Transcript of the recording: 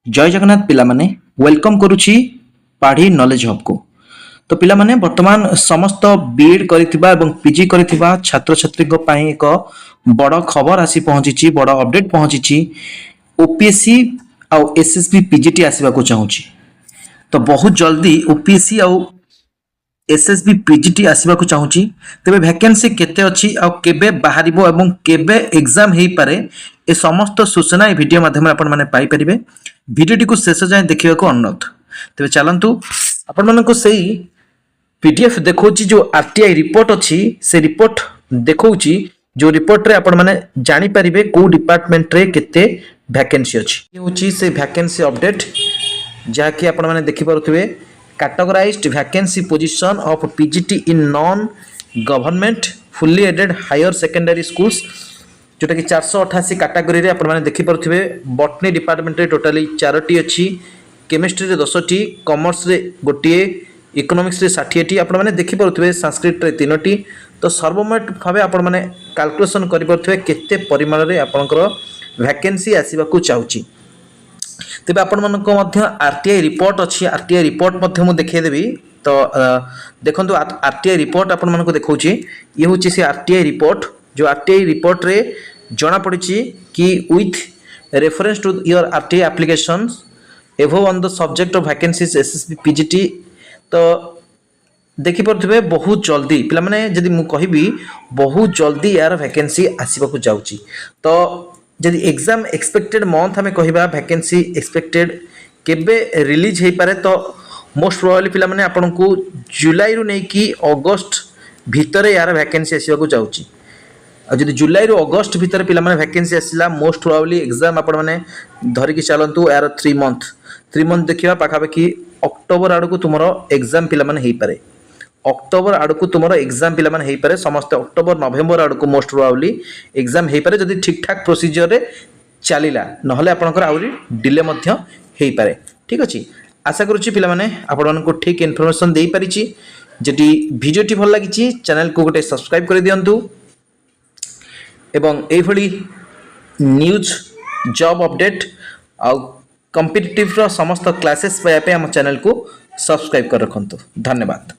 जय जगन्नाथ पिला माने वेलकम करुछि पाढ़ी नॉलेज हब को। तो पिला माने वर्तमान समस्त बीएड करिथिबा एवं पीजी करिथिबा छात्र छात्री को पई एक बड़ खबर आसी पहुंची बड़ अपडेट पहुंची ओपीएससी आ एसएसबी पीजीटी आसीबा को चाहूची। तो बहुत जल्दी ओपीएससी आ एसएसबी पीजीटी आसीबा को चाहूची। तबे वैकेंसी केते अछि आ केबे बाहरिबो एवं केबे एग्जाम हेई पारे ए समस्त सूचना ए वीडियो माध्यम आपण माने पाई परिबे। वीडियोटी को शेष जाए देखिबा को अनुरोध। तबे चलंतु आपण मानको सेही पीडीएफ देखौची जो आरटीआई रिपोर्ट अछि से रिपोर्ट देखौची जो रिपोर्ट रे आपण माने जानि परिबे को डिपार्टमेंट रे केते वैकेंसी अछि। ये होची से वैकेंसी अपडेट जा कि आपण माने देखि पारुथिबे categorized vacancy position of PGT in non-government fully aided higher secondary schools जोटा कि 488 कैटेगरी रे आपण माने देखि पारुथिबे। बॉटनी डिपार्टमेंट रे टोटली 4टी अछि, केमिस्ट्री रे 10टी, कॉमर्स रे गोटिए, इकोनॉमिक्स रे 60टी आपण माने देखि पारुथिबे, संस्कृत रे 3टी। तो सर्वमोट भाबे आपण माने कैलकुलेशन करि पारुथिबे केते परिमाण रे आपनकर वैकेंसी आसीबा को चाहूची। तेबे आपण मानको मध्य आरटीआई रिपोर्ट अछि, आरटीआई रिपोर्ट मध्य मु देखै देबी। तो देखंतु आरटीआई रिपोर्ट आपण मानको देखौची। ये होची से आरटीआई रिपोर्ट जो आरटीआई रिपोर्ट रे जना पड़िछि कि with reference to your RTI applications above on the subject of vacancies SSB PGT. तो देखि परथिबे बहुत जल्दी पिला माने जदि मु कहिबी बहुत जल्दी यार वैकेंसी आसीबा को जाउची। तो जदि एग्जाम एक्सपेक्टेड मंथ हमें कहबा वैकेंसी एक्सपेक्टेड केबे रिलीज हे पारे तो मोस्ट प्रोबेबली पिला माने आपन को जुलाई रु नै कि अगस्त भितरे यार वैकेंसी आसीबा को जाउची। जदि जुलाई रु अगस्त भितर पिला माने वैकेंसी आसिला मोस्ट प्रोबेबली एग्जाम आपण माने धरि कि चलंतु यार 3 मंथ देखिबा पाखापाखि अक्टोबर आड़ को तुमरो एग्जाम पिला माने हे पारे। अक्टोबर आड़ को तुमरो एग्जाम पिला माने हे पारे। समस्त अक्टोबर नवेम्बर आड़ को मोस्ट प्रोबेबली एग्जाम हे पारे जदि ठीक ठाक प्रोसीजर रे चलिला, नहले आपनकर आउरी डिले मध्य हे पारे। ठीक अछि, आशा करूची पिला माने आपण मानको ठीक इन्फॉर्मेशन देई परिची। जदि वीडियोटी भल लागिची चैनल को गोटे सब्सक्राइब कर दियंतु एवं एभली न्यूज जॉब अपडेट आउ कॉम्पिटिटिव रो समस्त क्लासेस पाया पे हम चैनल को सब्सक्राइब कर रखंतु। धन्यवाद।